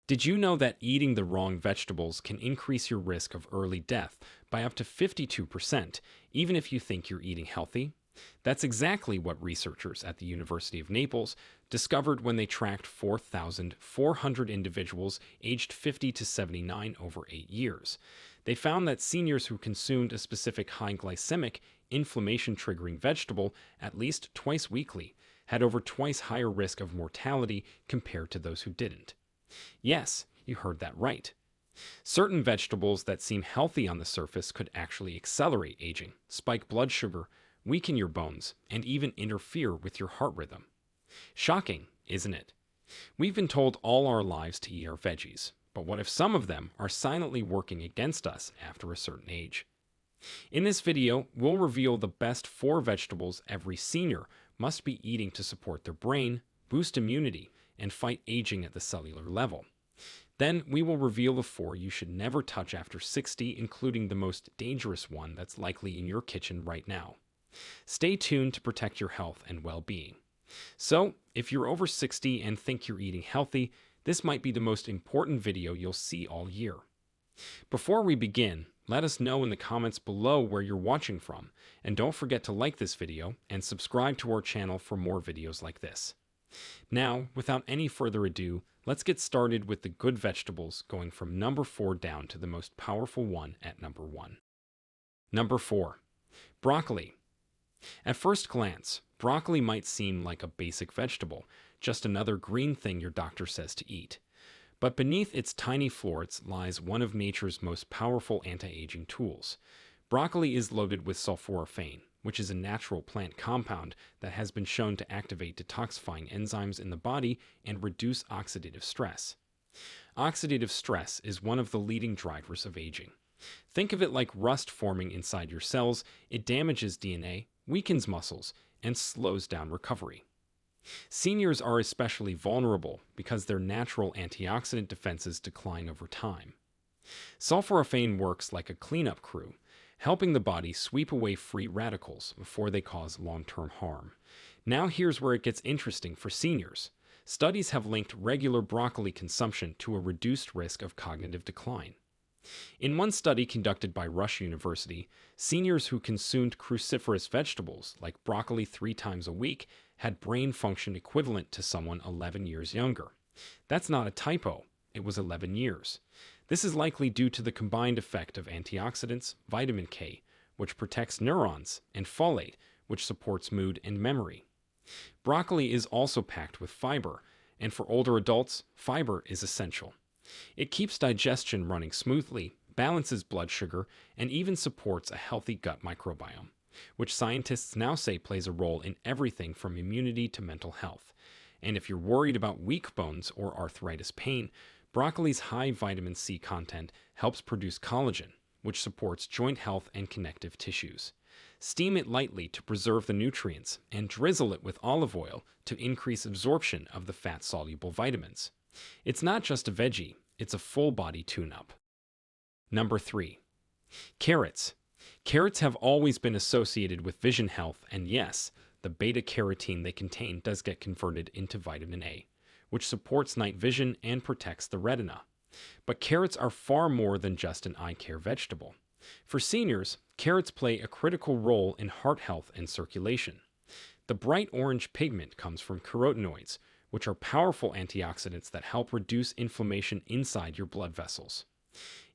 Did you know that eating the wrong vegetables can increase your risk of early death by up to 52%, even if you think you're eating healthy? That's exactly what researchers at the University of Naples discovered when they tracked 4,400 individuals aged 50 to 79 over 8 years. They found that seniors who consumed a specific high glycemic, inflammation triggering vegetable at least twice weekly had over twice higher risk of mortality compared to those who didn't. Yes, you heard that right. Certain vegetables that seem healthy on the surface could actually accelerate aging, spike blood sugar, weaken your bones, and even interfere with your heart rhythm. Shocking, isn't it? We've been told all our lives to eat our veggies, but what if some of them are silently working against us after a certain age? In this video, we'll reveal the best 4 vegetables every senior must be eating to support their brain, boost immunity, and fight aging at the cellular level. Then we will reveal the 4 you should never touch after 60, including the most dangerous one that's likely in your kitchen right now. Stay tuned to protect your health and well-being. So, if you're over 60 and think you're eating healthy, this might be the most important video you'll see all year. Before we begin, let us know in the comments below where you're watching from, and don't forget to like this video and subscribe to our channel for more videos like this. Now, without any further ado, let's get started with the good vegetables, going from number 4 down to the most powerful one at number 1. Number 4. Broccoli. At first glance, broccoli might seem like a basic vegetable, just another green thing your doctor says to eat. But beneath its tiny florets lies one of nature's most powerful anti-aging tools. Broccoli is loaded with sulforaphane, which is a natural plant compound that has been shown to activate detoxifying enzymes in the body and reduce oxidative stress. Oxidative stress is one of the leading drivers of aging. Think of it like rust forming inside your cells. It damages DNA, weakens muscles, and slows down recovery. Seniors are especially vulnerable because their natural antioxidant defenses decline over time. Sulforaphane works like a cleanup crew, helping the body sweep away free radicals before they cause long-term harm. Now here's where it gets interesting for seniors. Studies have linked regular broccoli consumption to a reduced risk of cognitive decline. In one study conducted by Rush University, seniors who consumed cruciferous vegetables like broccoli 3 times a week had brain function equivalent to someone 11 years younger. That's not a typo, it was 11 years. This is likely due to the combined effect of antioxidants, vitamin K, which protects neurons, and folate, which supports mood and memory. Broccoli is also packed with fiber, and for older adults, fiber is essential. It keeps digestion running smoothly, balances blood sugar, and even supports a healthy gut microbiome, which scientists now say plays a role in everything from immunity to mental health. And if you're worried about weak bones or arthritis pain, broccoli's high vitamin C content helps produce collagen, which supports joint health and connective tissues. Steam it lightly to preserve the nutrients, and drizzle it with olive oil to increase absorption of the fat-soluble vitamins. It's not just a veggie, it's a full-body tune-up. Number 3. Carrots. Carrots have always been associated with vision health, and yes, the beta-carotene they contain does get converted into vitamin A, which supports night vision and protects the retina. But carrots are far more than just an eye care vegetable. For seniors, carrots play a critical role in heart health and circulation. The bright orange pigment comes from carotenoids, which are powerful antioxidants that help reduce inflammation inside your blood vessels.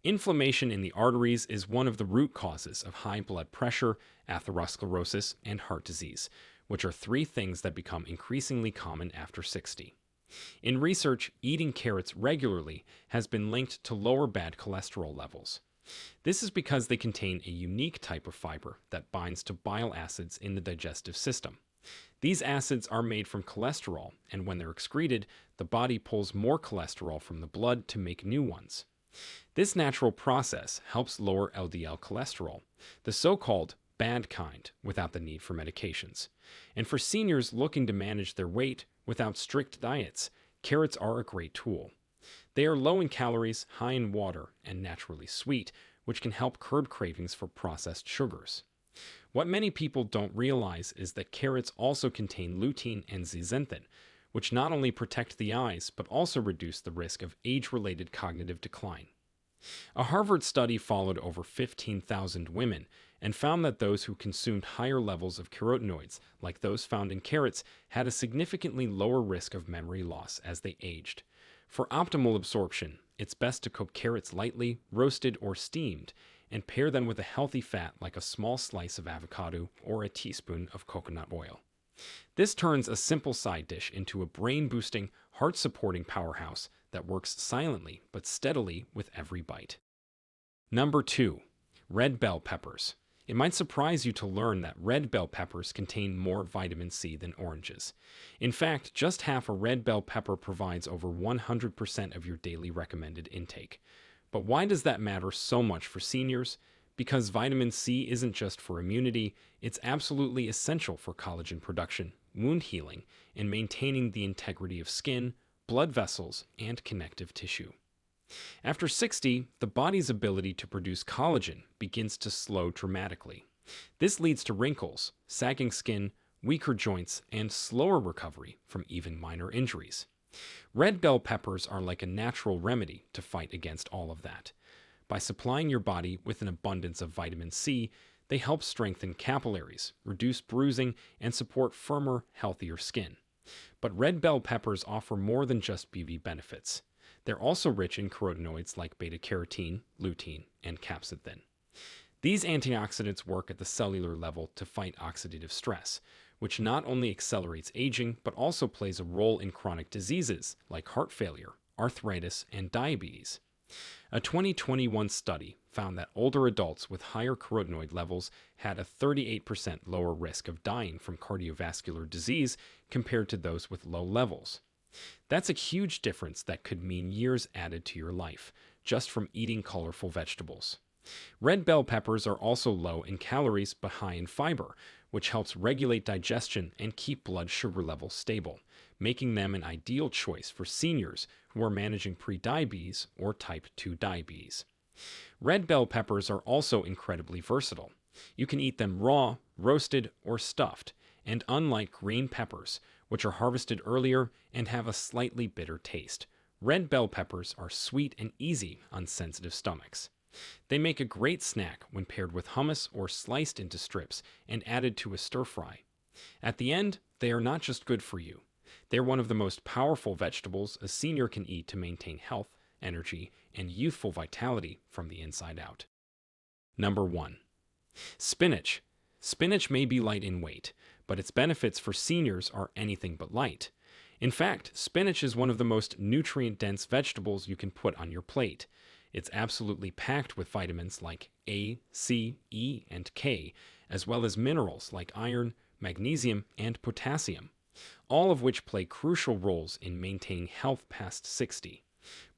Inflammation in the arteries is one of the root causes of high blood pressure, atherosclerosis, and heart disease, which are 3 things that become increasingly common after 60. In research, eating carrots regularly has been linked to lower bad cholesterol levels. This is because they contain a unique type of fiber that binds to bile acids in the digestive system. These acids are made from cholesterol, and when they're excreted, the body pulls more cholesterol from the blood to make new ones. This natural process helps lower LDL cholesterol, the so-called bad kind, without the need for medications. And for seniors looking to manage their weight without strict diets, carrots are a great tool. They are low in calories, high in water, and naturally sweet, which can help curb cravings for processed sugars. What many people don't realize is that carrots also contain lutein and zeaxanthin, which not only protect the eyes but also reduce the risk of age-related cognitive decline. A Harvard study followed over 15,000 women and found that those who consumed higher levels of carotenoids, like those found in carrots, had a significantly lower risk of memory loss as they aged. For optimal absorption, it's best to cook carrots lightly, roasted or steamed, and pair them with a healthy fat like a small slice of avocado or a teaspoon of coconut oil. This turns a simple side dish into a brain-boosting, heart-supporting powerhouse that works silently but steadily with every bite. Number 2. Red bell peppers. It might surprise you to learn that red bell peppers contain more vitamin C than oranges. In fact, just half a red bell pepper provides over 100% of your daily recommended intake. But why does that matter so much for seniors? Because vitamin C isn't just for immunity, it's absolutely essential for collagen production, wound healing, and maintaining the integrity of skin, blood vessels, and connective tissue. After 60, the body's ability to produce collagen begins to slow dramatically. This leads to wrinkles, sagging skin, weaker joints, and slower recovery from even minor injuries. Red bell peppers are like a natural remedy to fight against all of that. By supplying your body with an abundance of vitamin C, they help strengthen capillaries, reduce bruising, and support firmer, healthier skin. But red bell peppers offer more than just beauty benefits. They're also rich in carotenoids like beta-carotene, lutein, and capsaicin. These antioxidants work at the cellular level to fight oxidative stress, which not only accelerates aging but also plays a role in chronic diseases like heart failure, arthritis, and diabetes. A 2021 study found that older adults with higher carotenoid levels had a 38% lower risk of dying from cardiovascular disease compared to those with low levels. That's a huge difference that could mean years added to your life, just from eating colorful vegetables. Red bell peppers are also low in calories but high in fiber, which helps regulate digestion and keep blood sugar levels stable, making them an ideal choice for seniors who are managing prediabetes or type 2 diabetes. Red bell peppers are also incredibly versatile. You can eat them raw, roasted, or stuffed, and unlike green peppers, which are harvested earlier and have a slightly bitter taste, red bell peppers are sweet and easy on sensitive stomachs. They make a great snack when paired with hummus or sliced into strips and added to a stir-fry. At the end, they are not just good for you. They're one of the most powerful vegetables a senior can eat to maintain health, energy, and youthful vitality from the inside out. Number 1. Spinach. Spinach may be light in weight, but its benefits for seniors are anything but light. In fact, spinach is one of the most nutrient-dense vegetables you can put on your plate. It's absolutely packed with vitamins like A, C, E, and K, as well as minerals like iron, magnesium, and potassium, all of which play crucial roles in maintaining health past 60.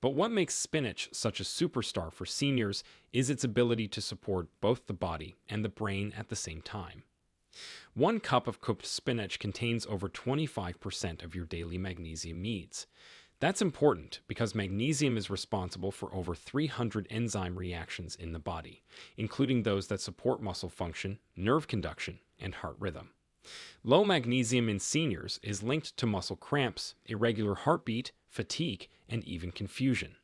But what makes spinach such a superstar for seniors is its ability to support both the body and the brain at the same time. 1 cup of cooked spinach contains over 25% of your daily magnesium needs. That's important because magnesium is responsible for over 300 enzyme reactions in the body, including those that support muscle function, nerve conduction, and heart rhythm. Low magnesium in seniors is linked to muscle cramps, irregular heartbeat, fatigue, and even confusion.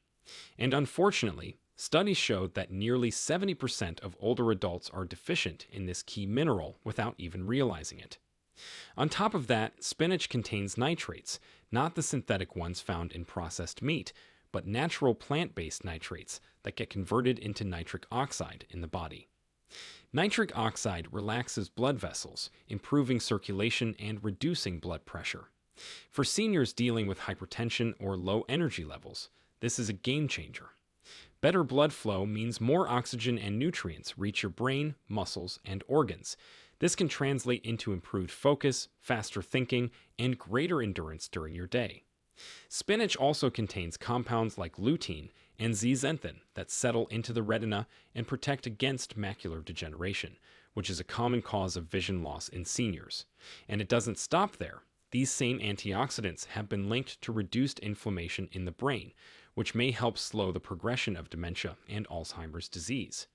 And unfortunately, studies showed that nearly 70% of older adults are deficient in this key mineral without even realizing it. On top of that, spinach contains nitrates, not the synthetic ones found in processed meat, but natural plant-based nitrates that get converted into nitric oxide in the body. Nitric oxide relaxes blood vessels, improving circulation and reducing blood pressure. For seniors dealing with hypertension or low energy levels, this is a game changer. Better blood flow means more oxygen and nutrients reach your brain, muscles, and organs. This can translate into improved focus, faster thinking, and greater endurance during your day. Spinach also contains compounds like lutein and zeaxanthin that settle into the retina and protect against macular degeneration, which is a common cause of vision loss in seniors. And it doesn't stop there. These same antioxidants have been linked to reduced inflammation in the brain, which may help slow the progression of dementia and Alzheimer's disease.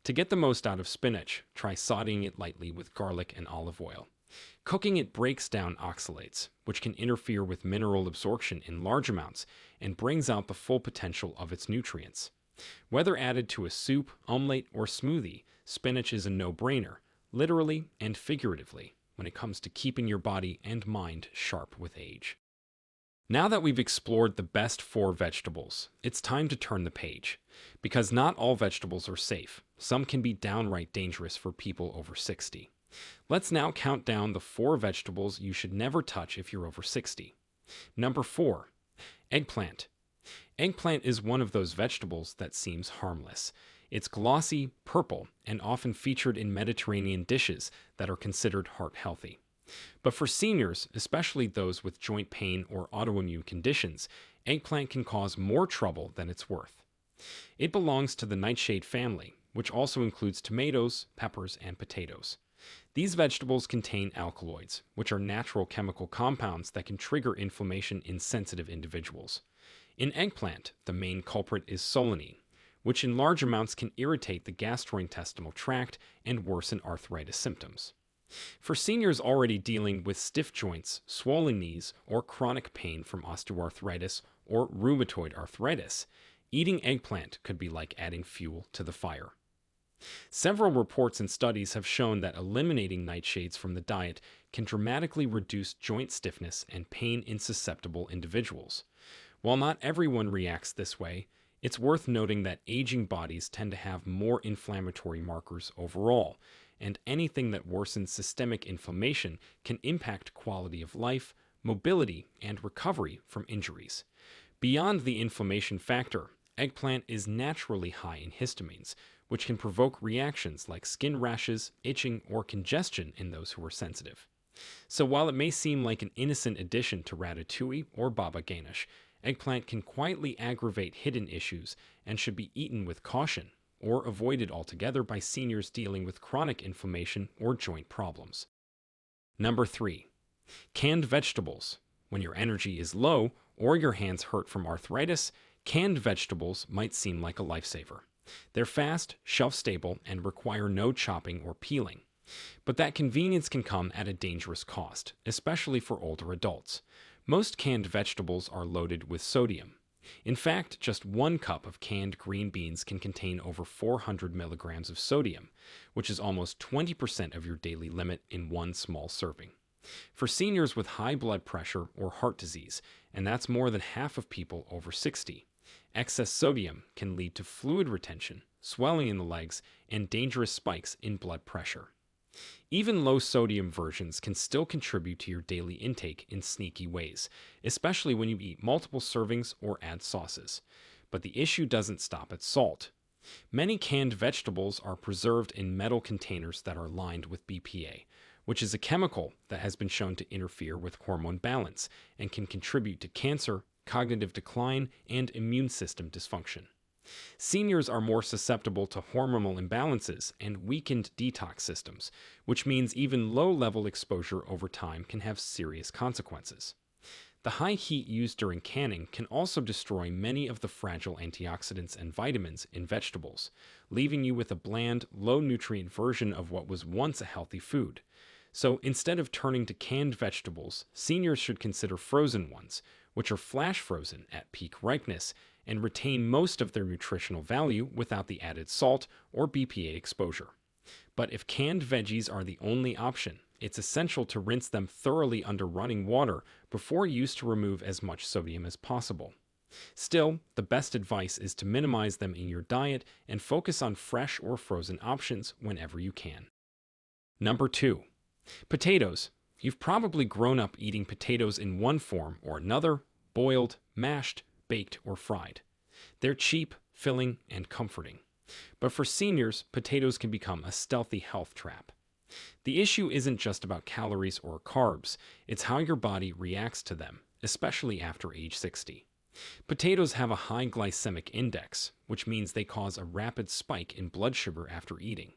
To get the most out of spinach, try sauteing it lightly with garlic and olive oil. Cooking it breaks down oxalates, which can interfere with mineral absorption in large amounts and brings out the full potential of its nutrients. Whether added to a soup, omelette, or smoothie, spinach is a no-brainer, literally and figuratively, when it comes to keeping your body and mind sharp with age. Now that we've explored the best 4 vegetables, it's time to turn the page. Because not all vegetables are safe, some can be downright dangerous for people over 60. Let's now count down the 4 vegetables you should never touch if you're over 60. Number 4. Eggplant. Eggplant is one of those vegetables that seems harmless. It's glossy, purple, and often featured in Mediterranean dishes that are considered heart healthy. But for seniors, especially those with joint pain or autoimmune conditions, eggplant can cause more trouble than it's worth. It belongs to the nightshade family, which also includes tomatoes, peppers, and potatoes. These vegetables contain alkaloids, which are natural chemical compounds that can trigger inflammation in sensitive individuals. In eggplant, the main culprit is solanine, which in large amounts can irritate the gastrointestinal tract and worsen arthritis symptoms. For seniors already dealing with stiff joints, swollen knees, or chronic pain from osteoarthritis or rheumatoid arthritis, eating eggplant could be like adding fuel to the fire. Several reports and studies have shown that eliminating nightshades from the diet can dramatically reduce joint stiffness and pain in susceptible individuals. While not everyone reacts this way, it's worth noting that aging bodies tend to have more inflammatory markers overall, and anything that worsens systemic inflammation can impact quality of life, mobility, and recovery from injuries. Beyond the inflammation factor, eggplant is naturally high in histamines, which can provoke reactions like skin rashes, itching, or congestion in those who are sensitive. So while it may seem like an innocent addition to ratatouille or baba ganoush, eggplant can quietly aggravate hidden issues and should be eaten with caution or avoided altogether by seniors dealing with chronic inflammation or joint problems. Number 3. Canned vegetables. When your energy is low or your hands hurt from arthritis, canned vegetables might seem like a lifesaver. They're fast, shelf-stable, and require no chopping or peeling. But that convenience can come at a dangerous cost, especially for older adults. Most canned vegetables are loaded with sodium. In fact, just 1 cup of canned green beans can contain over 400 milligrams of sodium, which is almost 20% of your daily limit in one small serving. For seniors with high blood pressure or heart disease, and that's more than half of people over 60, excess sodium can lead to fluid retention, swelling in the legs, and dangerous spikes in blood pressure. Even low-sodium versions can still contribute to your daily intake in sneaky ways, especially when you eat multiple servings or add sauces. But the issue doesn't stop at salt. Many canned vegetables are preserved in metal containers that are lined with BPA, which is a chemical that has been shown to interfere with hormone balance and can contribute to cancer, cognitive decline, and immune system dysfunction. Seniors are more susceptible to hormonal imbalances and weakened detox systems, which means even low-level exposure over time can have serious consequences. The high heat used during canning can also destroy many of the fragile antioxidants and vitamins in vegetables, leaving you with a bland, low-nutrient version of what was once a healthy food. So instead of turning to canned vegetables, seniors should consider frozen ones, which are flash frozen at peak ripeness and retain most of their nutritional value without the added salt or BPA exposure. But if canned veggies are the only option, it's essential to rinse them thoroughly under running water before use to remove as much sodium as possible. Still, the best advice is to minimize them in your diet and focus on fresh or frozen options whenever you can. Number 2. Potatoes. You've probably grown up eating potatoes in one form or another, boiled, mashed, baked, or fried. They're cheap, filling, and comforting. But for seniors, potatoes can become a stealthy health trap. The issue isn't just about calories or carbs, it's how your body reacts to them, especially after age 60. Potatoes have a high glycemic index, which means they cause a rapid spike in blood sugar after eating.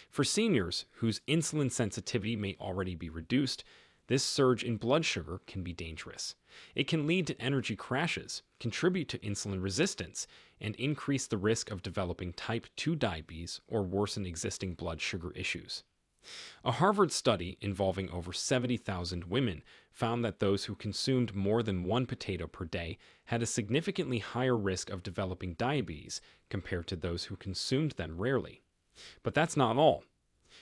For seniors whose insulin sensitivity may already be reduced, this surge in blood sugar can be dangerous. It can lead to energy crashes, contribute to insulin resistance, and increase the risk of developing type 2 diabetes or worsen existing blood sugar issues. A Harvard study involving over 70,000 women found that those who consumed more than one potato per day had a significantly higher risk of developing diabetes compared to those who consumed them rarely. But that's not all.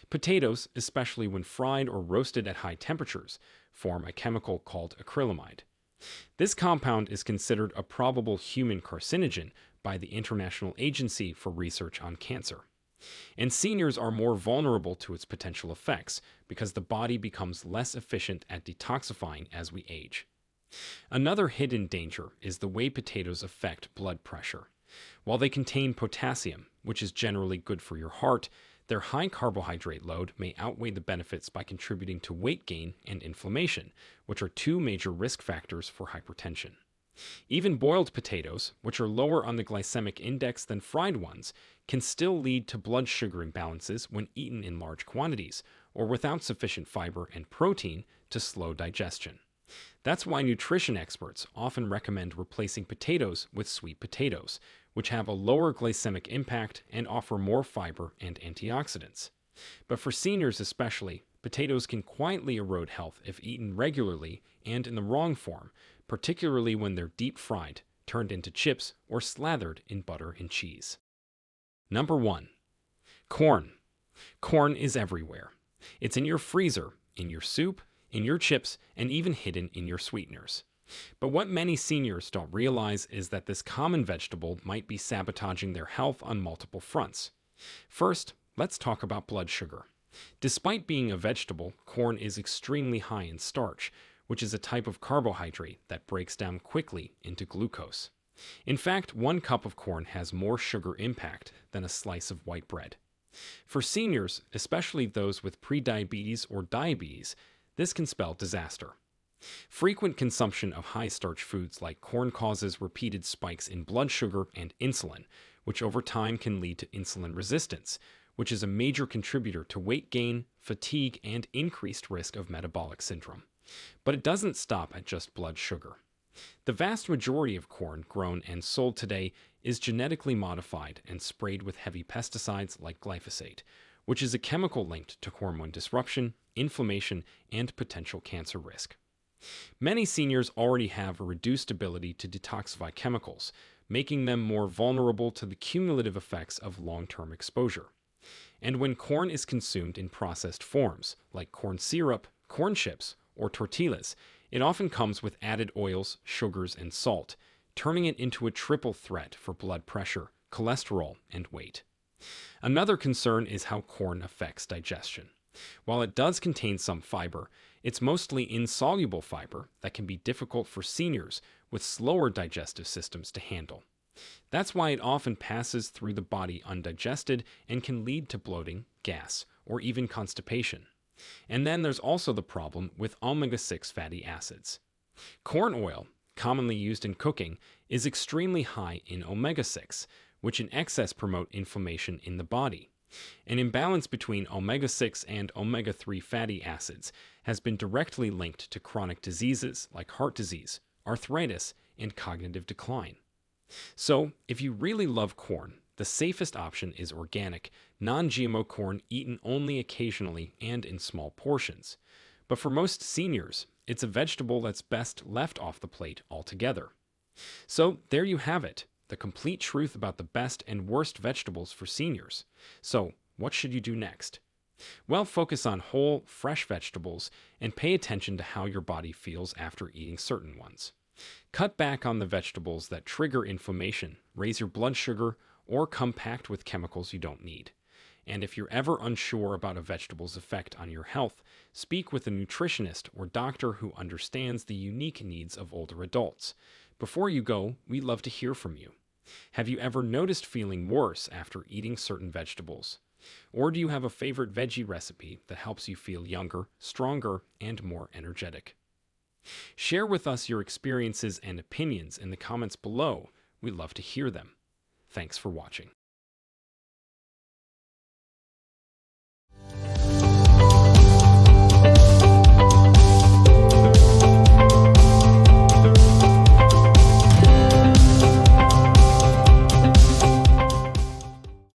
Potatoes, especially when fried or roasted at high temperatures, form a chemical called acrylamide. This compound is considered a probable human carcinogen by the International Agency for Research on Cancer. And seniors are more vulnerable to its potential effects because the body becomes less efficient at detoxifying as we age. Another hidden danger is the way potatoes affect blood pressure. While they contain potassium, which is generally good for your heart, their high carbohydrate load may outweigh the benefits by contributing to weight gain and inflammation, which are two major risk factors for hypertension. Even boiled potatoes, which are lower on the glycemic index than fried ones, can still lead to blood sugar imbalances when eaten in large quantities or without sufficient fiber and protein to slow digestion. That's why nutrition experts often recommend replacing potatoes with sweet potatoes, which have a lower glycemic impact and offer more fiber and antioxidants. But for seniors especially, potatoes can quietly erode health if eaten regularly and in the wrong form, particularly when they're deep fried, turned into chips, or slathered in butter and cheese. Number 1. Corn. Corn is everywhere. It's in your freezer, in your soup, in your chips, and even hidden in your sweeteners. But what many seniors don't realize is that this common vegetable might be sabotaging their health on multiple fronts. First, let's talk about blood sugar. Despite being a vegetable, corn is extremely high in starch, which is a type of carbohydrate that breaks down quickly into glucose. In fact, 1 cup of corn has more sugar impact than a slice of white bread. For seniors, especially those with prediabetes or diabetes, this can spell disaster. Frequent consumption of high-starch foods like corn causes repeated spikes in blood sugar and insulin, which over time can lead to insulin resistance, which is a major contributor to weight gain, fatigue, and increased risk of metabolic syndrome. But it doesn't stop at just blood sugar. The vast majority of corn grown and sold today is genetically modified and sprayed with heavy pesticides like glyphosate, which is a chemical linked to hormone disruption, inflammation, and potential cancer risk. Many seniors already have a reduced ability to detoxify chemicals, making them more vulnerable to the cumulative effects of long-term exposure. And when corn is consumed in processed forms, like corn syrup, corn chips, or tortillas, it often comes with added oils, sugars, and salt, turning it into a triple threat for blood pressure, cholesterol, and weight. Another concern is how corn affects digestion. While it does contain some fiber, it's mostly insoluble fiber that can be difficult for seniors with slower digestive systems to handle. That's why it often passes through the body undigested and can lead to bloating, gas, or even constipation. And then there's also the problem with omega-6 fatty acids. Corn oil, commonly used in cooking, is extremely high in omega-6, which in excess promote inflammation in the body. An imbalance between omega-6 and omega-3 fatty acids has been directly linked to chronic diseases like heart disease, arthritis, and cognitive decline. So, if you really love corn, the safest option is organic, non-GMO corn eaten only occasionally and in small portions. But for most seniors, it's a vegetable that's best left off the plate altogether. So, there you have it, the complete truth about the best and worst vegetables for seniors. So, what should you do next? Well, focus on whole, fresh vegetables and pay attention to how your body feels after eating certain ones. Cut back on the vegetables that trigger inflammation, raise your blood sugar, or come packed with chemicals you don't need. And if you're ever unsure about a vegetable's effect on your health, speak with a nutritionist or doctor who understands the unique needs of older adults. Before you go, we'd love to hear from you. Have you ever noticed feeling worse after eating certain vegetables? Or do you have a favorite veggie recipe that helps you feel younger, stronger, and more energetic? Share with us your experiences and opinions in the comments below. We'd love to hear them. Thanks for watching.